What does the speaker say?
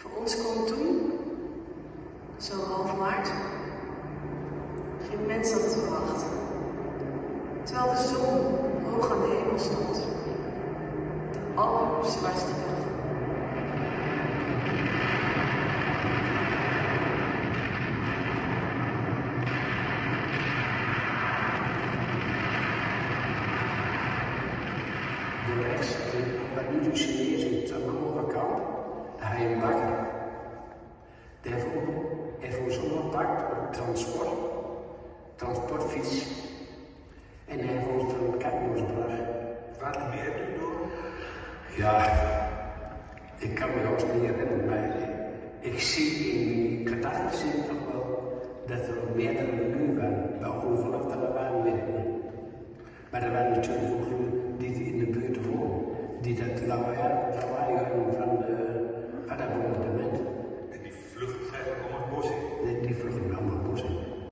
Voor ons kwam toen, zo half maart, geen mens had het verwacht. Terwijl de zon hoog aan de hemel stond. De allerzwartste dag. De rechts, wat nu de Chinezen aan de overkant, daar heb je een bakker. Daarvoor heeft ons onderpakt op transportfiets. En hij heeft ons een kakmoes gebracht. Wat meer doen? Ja, ik kan me ook niet herinneren, maar ik zie in die gedachten toch wel dat er meerdere uur waren. Maar hoeveel of dat waren, weet ik niet. Maar er waren natuurlijk ook die in de buurt wonen, die dat lawaai hadden van dat bombardement. En die vluchten eigenlijk om het bos in. Die vluchten